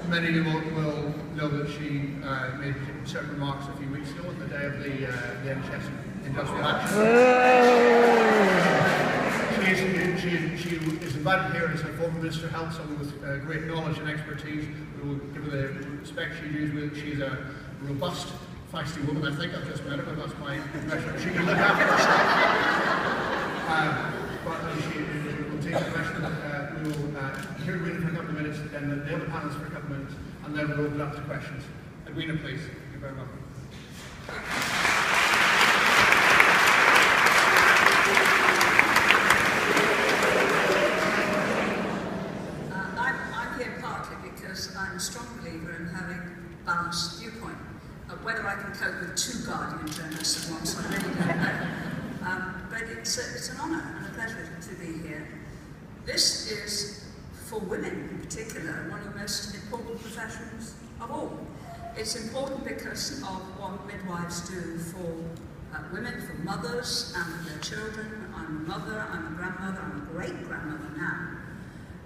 Many of you will know that she made certain remarks a few weeks ago on the day of the NHS industrial action. She is invited here as a former Minister of Health, someone with great knowledge and expertise. We will give her the respect she used with. She's a robust, feisty woman, I think. I've just met her, but that's my impression. She can look after herself. But she will take the question. We will hear Edwina for a couple of minutes, then the other panelists for a couple of minutes, and then we'll open up to questions. Edwina, please. Thank you very much. I'm here partly because I'm a strong believer in having balanced viewpoint. Whether I can cope with two Guardian journalists at once, I really don't know. But it's an honour and a pleasure to be here. This is, for women in particular, one of the most important professions of all. It's important because of what midwives do for women, for mothers and for their children. I'm a mother, I'm a grandmother, I'm a great-grandmother now.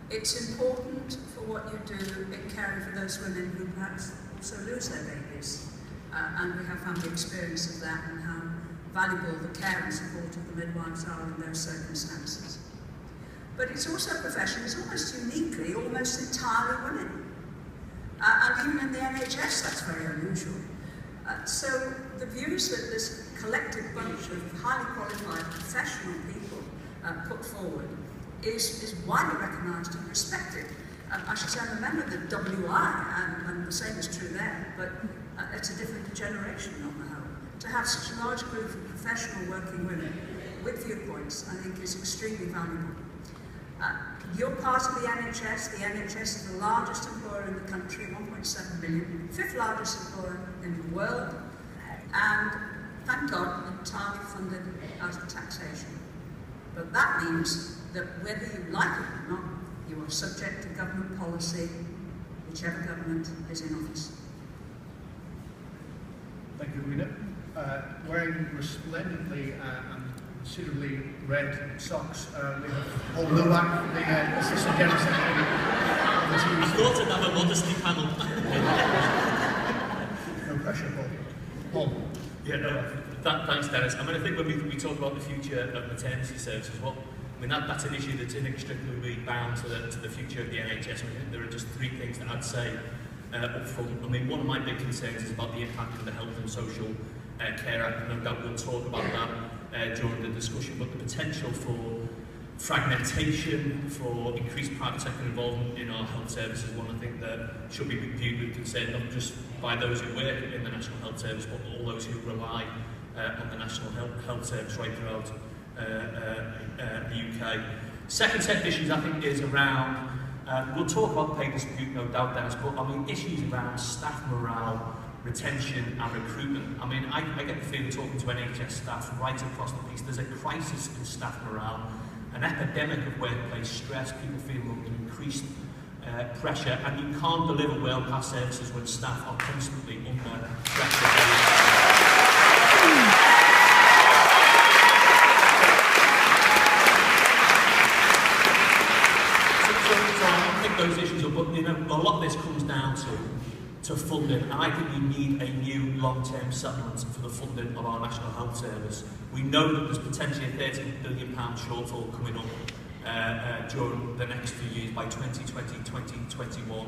It's important for what you do in caring for those women who perhaps also lose their babies. And we have family experience of that and how valuable the care and support of the midwives are in those circumstances. But it's also a profession that's almost uniquely, almost entirely women. And even in the NHS, that's very unusual. So the views that this collective bunch of highly qualified professional people put forward is widely recognised and respected. I should say I'm a member of the WI, and the same is true there, but it's a different generation on the whole. To have such a large group of professional working women with viewpoints, I think, is extremely valuable. You're part of the NHS. The NHS is the largest employer in the country, 1.7 million, fifth largest employer in the world, and, thank God, entirely funded out of taxation. But that means that whether you like it or not, you are subject to government policy, whichever government is in office. Thank you, Rita. Wearing resplendently and suitably red socks, we have Paul Nowak, the Assistant General Secretary of the TV. I thought I'd have a modesty panel. No pressure, Paul. Yeah, no, thanks, Dennis. I mean, I think when we talk about the future of maternity services, well, I mean, that's an issue that's inextricably bound to the future of the NHS. I mean, there are just three things that I'd say up front. I mean, one of my big concerns is about the impact of the Health and Social Care Act. No doubt we'll talk about that during the discussion, but the potential for fragmentation, for increased private sector involvement in our health services is one I think that should be viewed with concern, not just by those who work in the National Health Service, but all those who rely on the National Health Service right throughout the UK. Second set of issues I think is around, we'll talk about pay dispute no doubt, Dennis, but I mean issues around staff morale, retention and recruitment. I mean, I get the feeling talking to NHS staff right across the piece, there's a crisis in staff morale, an epidemic of workplace stress, people feel under increased pressure, and you can't deliver world-class services when staff are constantly under pressure. So I think those issues are, but you know, a lot of this comes down to funding, and I think we need a new long-term settlement for the funding of our National Health Service. We know that there's potentially a £30 billion shortfall coming up during the next few years by 2020, 2021.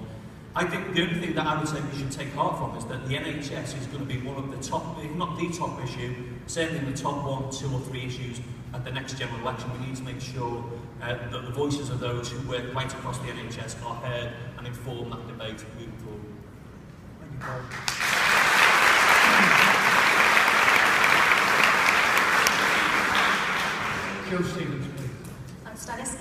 I think the only thing that I would say we should take heart from is that the NHS is going to be one of the top, if not the top issue, certainly in the top 1, 2 or 3 issues at the next general election. We need to make sure that the voices of those who work right across the NHS are heard and inform that debate moving forward. Jill Stevens, please. Thanks, Dennis.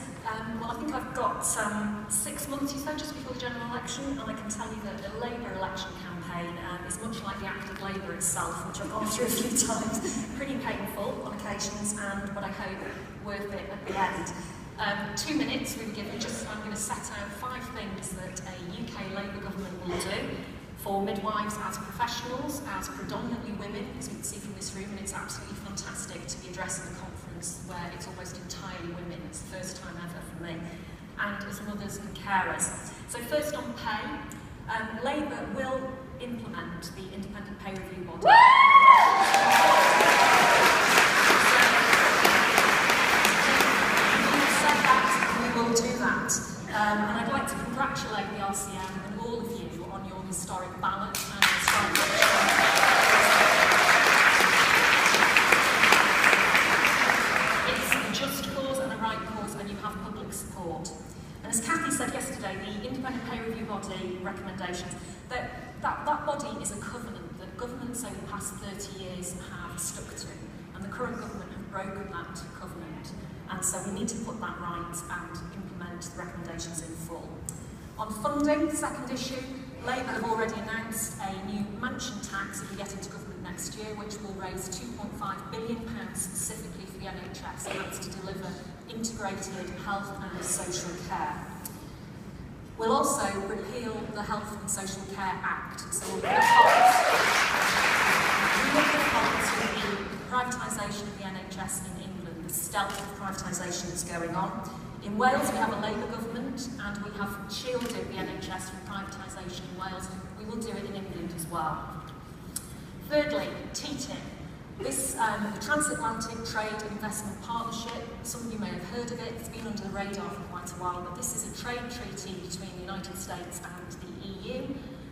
Well, I think I've got 6 months or so just before the general election, and I can tell you that the Labour election campaign is much like the Act of Labour itself, which I've gone through a few times. Pretty painful on occasions, but I hope worth it at the end. 2 minutes we were given. I'm going to set out 5 things that a UK Labour government will do for midwives as professionals, as predominantly women as we can see from this room, and it's absolutely fantastic to be addressing a conference where it's almost entirely women. It's the first time ever for me, and as mothers and carers. So first on pay, Labour will implement the independent pay review body. We've said that, and we will do that. And I'd like to congratulate the RCM and all of you on your historic ballot and historic election. It's a just cause and a right cause, and you have public support. And as Cathy said yesterday, the independent pay review body recommendations, that body is a covenant that governments over the past 30 years have stuck to, and the current government have broken that covenant. And so we need to put that right and implement the recommendations in full. On funding, the second issue, Labour have already announced a new mansion tax if we get into government next year, which will raise £2.5 billion specifically for the NHS, and that's to deliver integrated health and social care. We'll also repeal the Health and Social Care Act, so we'll put a halt to the privatisation of the NHS in England, the stealth of privatisation that's going on. In Wales we have a Labour government, and we have shielded the NHS from privatisation in Wales. We will do it in England as well. Thirdly, TTIP. This the Transatlantic Trade and Investment Partnership, some of you may have heard of it, it's been under the radar for quite a while, but this is a trade treaty between the United States and the EU,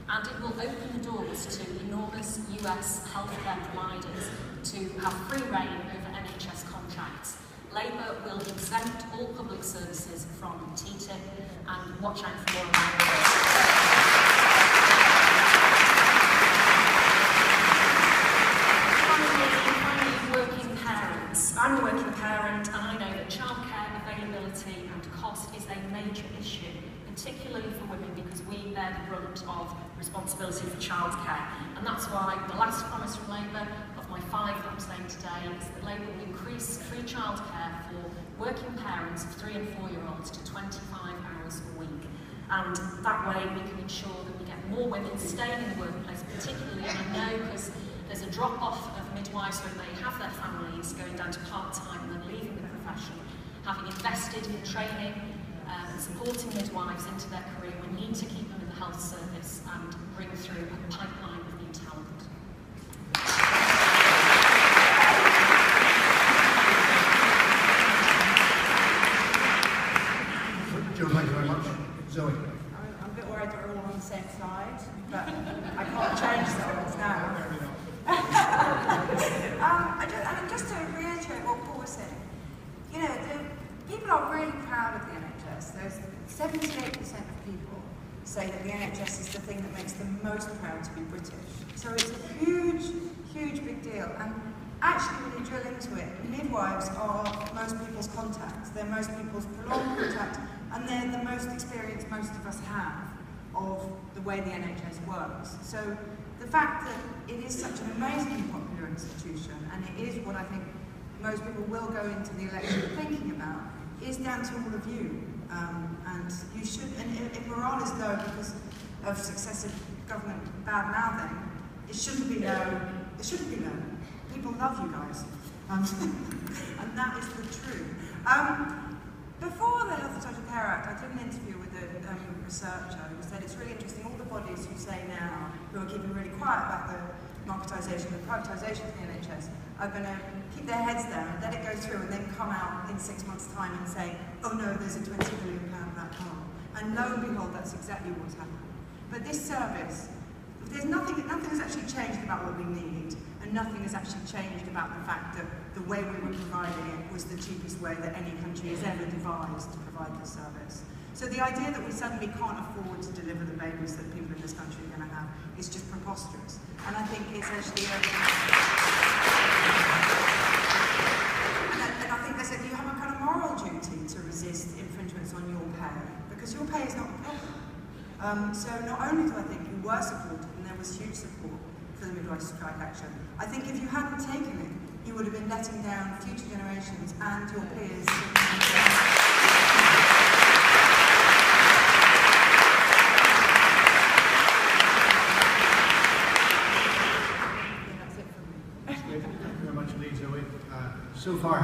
and it will open the doors to enormous US healthcare providers to have free rein over NHS contracts. Labour will exempt all public services from TTIP, and watch out for more of that. I'm a working parent, and I know that childcare availability and cost is a major issue, particularly for women, because we bear the brunt of responsibility for childcare. And that's why the last promise from Labour, of my 5 that I'm saying today, is that Labour will increase free childcare for working parents of 3 and 4-year-olds to 25 hours a week. And that way we can ensure that we get more women staying in the workplace, particularly, and I know because there's a drop-off of midwives when they have their families going down to part-time and then leaving the profession. Having invested in training and supporting midwives into their career, we need to keep them in the health service and bring through a pipeline of new talent. Joe, thank you very much. Zoe. I'm a bit worried that we're all on the same side, but I can't change sides now. Just to reiterate what Paul was saying, you know, people are really proud of the NHS. There's 78% of people say that the NHS is the thing that makes them most proud to be British. So it's a huge, huge big deal. And actually, when you drill into it, midwives are most people's contacts. They're most people's prolonged contact, and they're the most experience most of us have of the way the NHS works. So the fact that it is such an amazingly popular institution, and it is what I think most people will go into the election thinking about, is down to all of you. And you should, and if morale is low because of successive government bad-mouthing, it shouldn't be low. It shouldn't be low. People love you guys. And that is the truth. Before the Health and Social Care Act, I did an interview with a researcher who said it's really interesting, all the bodies who say now, who are keeping really quiet about the marketisation and privatisation of the NHS, are going to keep their heads down, let it go through, and then come out in 6 months' time and say, oh no, there's a £20 billion black hole. And lo and behold, that's exactly what's happened. But this service, there's nothing has actually changed about what we need, and nothing has actually changed about the fact that the way we were providing it was the cheapest way that any country has ever devised to provide this service. So the idea that we suddenly can't afford to deliver the babies that people in this country are going to have is just preposterous. And I think it's actually and I think they said you have a kind of moral duty to resist infringements on your pay, because your pay is not a problem. So not only do I think you were supported, and there was huge support for the midwife strike action, I think if you hadn't taken it, you would have been letting down future generations and your peers. Zoe. So far,